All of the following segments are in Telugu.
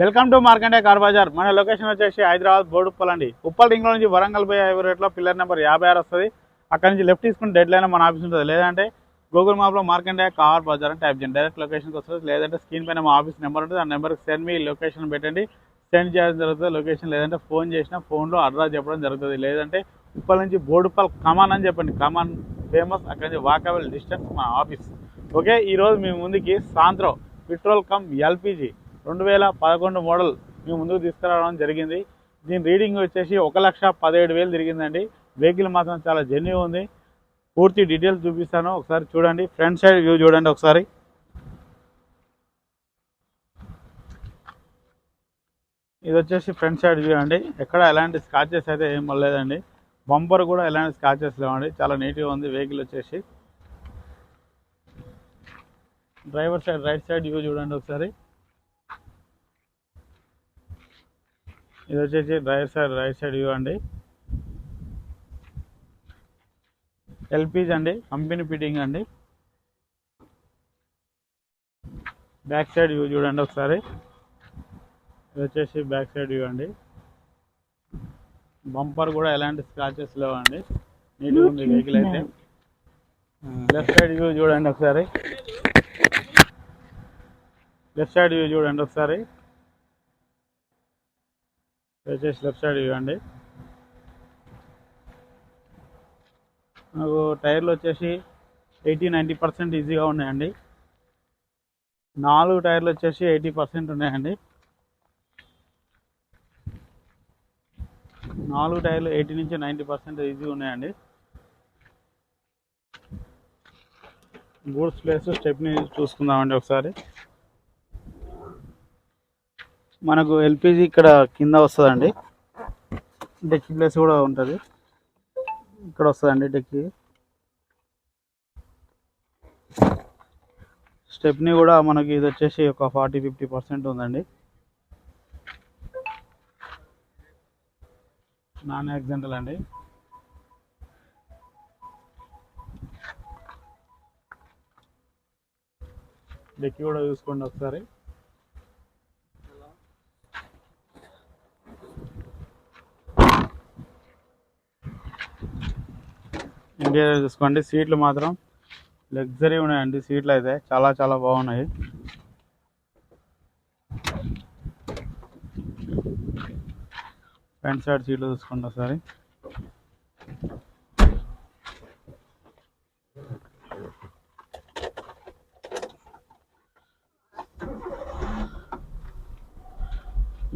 Welcome to Markande car Bazaar. మన లొకేషన్ వచ్చేసి హైదరాబాద్ బోడుప్పల్ అండి. ఉప్పల్ రింగ్ నుంచి వరంగల్ పోయే హైవే రేట్లో పిల్లర్ నెంబర్ 56 వస్తుంది. అక్కడ నుంచి లెఫ్ట్ తీసుకుని డెడ్ లైన్ మన ఆఫీస్ ఉంటుంది. లేదంటే గూగుల్ మ్యాప్లో మార్కండే కార్ బజార్ అని టైప్ చేయండి, డైరెక్ట్ లొకేషన్కి వస్తుంది. లేదంటే స్క్రీన్ పైన మా ఆఫీస్ నెంబర్ ఉంటుంది. ఆ నెంబర్కి సెండ్ మీ లొకేషన్ పెట్టండి, సెండ్ చేయడం జరుగుతుంది లొకేషన్. లేదంటే ఫోన్ చేసినా ఫోన్లో అడ్రస్ చెప్పడం జరుగుతుంది. లేదంటే ఉప్పల్ నుంచి బోడుప్పల్ కమాన్ అని చెప్పండి, కమాన్ ఫేమస్. అక్కడి నుంచి వాకబుల్ డిస్టెన్స్ మా ఆఫీస్. ఓకే, ఈరోజు మీ ముందుకి సాంత్రో పెట్రోల్ కమ్ ఎల్పిజి 2011 మోడల్ మేము ముందుకు తీసుకురావడం జరిగింది. దీని రీడింగ్ వచ్చేసి 1,17,000 తిరిగిందండి. వెహికల్ మాత్రం చాలా జెన్యూ ఉంది. పూర్తి డీటెయిల్స్ చూపిస్తాను, ఒకసారి చూడండి. ఫ్రంట్ సైడ్ వ్యూ చూడండి ఒకసారి. ఇది వచ్చేసి ఫ్రంట్ సైడ్ వ్యూ అండి. ఎక్కడ ఎలాంటి స్క్రాచెస్ అయితే ఏం పడలేదండి. బంపర్ కూడా ఎలాంటి స్క్రాచెస్ లేవండి, చాలా నీట్గా ఉంది వెహికల్ వచ్చేసి. Driver side right side view చూడండి ఒకసారి. ఇది వచ్చేసి driver side right side view అండి. ఎల్పిజి అండి, కంపెనీ ఫిట్టింగ్ అండి. బ్యాక్ సైడ్ వ్యూ చూడండి ఒకసారి. ఇది వచ్చేసి బ్యాక్ సైడ్ వ్యూ అండి. బంపర్ కూడా ఎలాంటి స్క్రాచెస్ లేవండి, నీట్గా ఉంది వెహికల్ అయితే. లెఫ్ట్ సైడ్ వ్యూ చూడండి ఒకసారి. లెఫ్ట్ సైడ్ వ్యూ చూడండి ఒకసారి. వచ్చేసి లెఫ్ట్ సైడ్ వ్యూ అండి. నాకు టైర్లు వచ్చేసి 80-90% ఈజీగా ఉన్నాయండి. 4 టైర్లు వచ్చేసి 80% ఉన్నాయండి. 4 టైర్లు 80 నుంచి 90% ఈజీగా ఉన్నాయండి. గూడ్స్ ప్లేస్ స్టెప్ని చూసుకుందామండి ఒకసారి. మనకు ఎల్పిజి ఇక్కడ కింద వస్తుందండి. డెక్కి ప్లేస్ కూడా ఉంటుంది, ఇక్కడ వస్తుందండి డెక్కి. స్టెప్ని కూడా మనకి ఇది వచ్చేసి ఒక 40-50% ఉందండి. నాన్ యాక్సిడెంటల్ అండి. డెక్కి కూడా చూసుకోండి ఒకసారి. ఇంటీరియర్ చూసుకోండి. సీట్లు మాత్రం లగ్జరీ ఉన్నాయండి. సీట్లు అయితే చాలా చాలా బాగున్నాయి. ఫ్రంట్ సైడ్ సీట్లు చూసుకోండి ఒకసారి.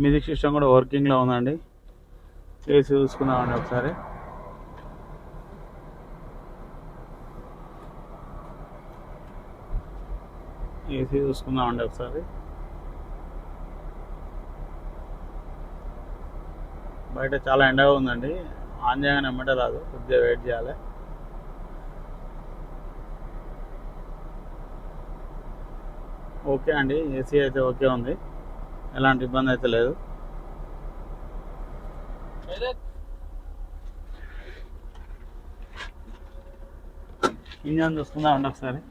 మ్యూజిక్ సిస్టమ్ కూడా వర్కింగ్లో ఉందండి. ఏసీ చూసుకుందామండి ఒకసారి. ఏసీ చూసుకుందామండి ఒకసారి. బయట చాలా ఎండగా ఉందండి, ఆన్ చేయగానే ఎమ్మటే రాదు, కొద్దిగా వెయిట్ చేయాలి. ఓకే అండి, ఏసీ అయితే ఓకే ఉంది, ఎలాంటి ఇబ్బంది అయితే లేదు. ఇంజన్ చూసుకుందామండి ఒకసారి.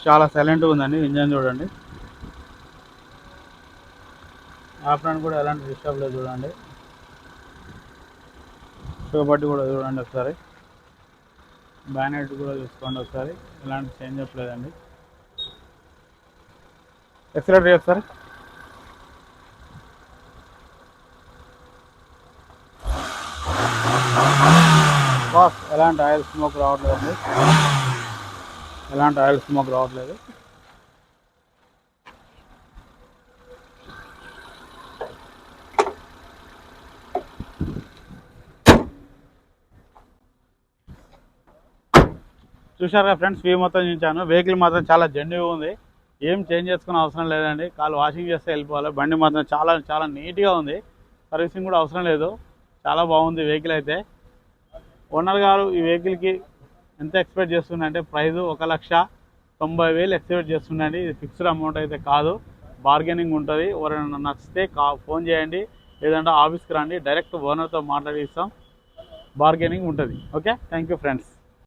చాలా సైలెంట్గా ఉందండి ఇంజన్ చూడండి. ఆప్రాన్ కూడా ఎలాంటి డిస్టర్బ్ లేదు చూడండి. షో బట్టి కూడా చూడండి ఒకసారి. బ్యానెట్ కూడా చూసుకోండి ఒకసారి, ఎలాంటి చేంజ్ అప్ లేదండి. ఎక్సలరేటర్ ఒకసారి. బాస్ ఎలాంటి ఆయిల్ స్మోక్ రావట్లేదండి, ఎలాంటి ఆయిల్ స్మోక్ రావట్లేదు. చూసారుగా ఫ్రెండ్స్, వ్యూ మొత్తం చూపించాను. వెహికల్ మాత్రం చాలా జెన్యూగా ఉంది, ఏం చేంజ్ చేసుకునే అవసరం లేదండి. కాలు వాషింగ్ చేస్తే వెళ్ళిపోవాలి. బండి మాత్రం చాలా చాలా నీట్గా ఉంది, సర్వీసింగ్ కూడా అవసరం లేదు, చాలా బాగుంది వెహికల్ అయితే. ఓనర్ గారు ఈ వెహికల్కి ఎంత ఎక్స్పెక్ట్ చేస్తుందంటే ప్రైజు 1,00,000 90,000 ఎక్స్పెక్ట్ చేస్తుండండి. ఇది ఫిక్స్డ్ అమౌంట్ అయితే కాదు, బార్గెనింగ్ ఉంటుంది. ఎవరైనా నచ్చితే ఫోన్ చేయండి, లేదంటే ఆఫీస్కి రండి, డైరెక్ట్ ఓనర్తో మాట్లాడి ఇస్తాం, బార్గెనింగ్ ఉంటుంది. Okay, thank you friends.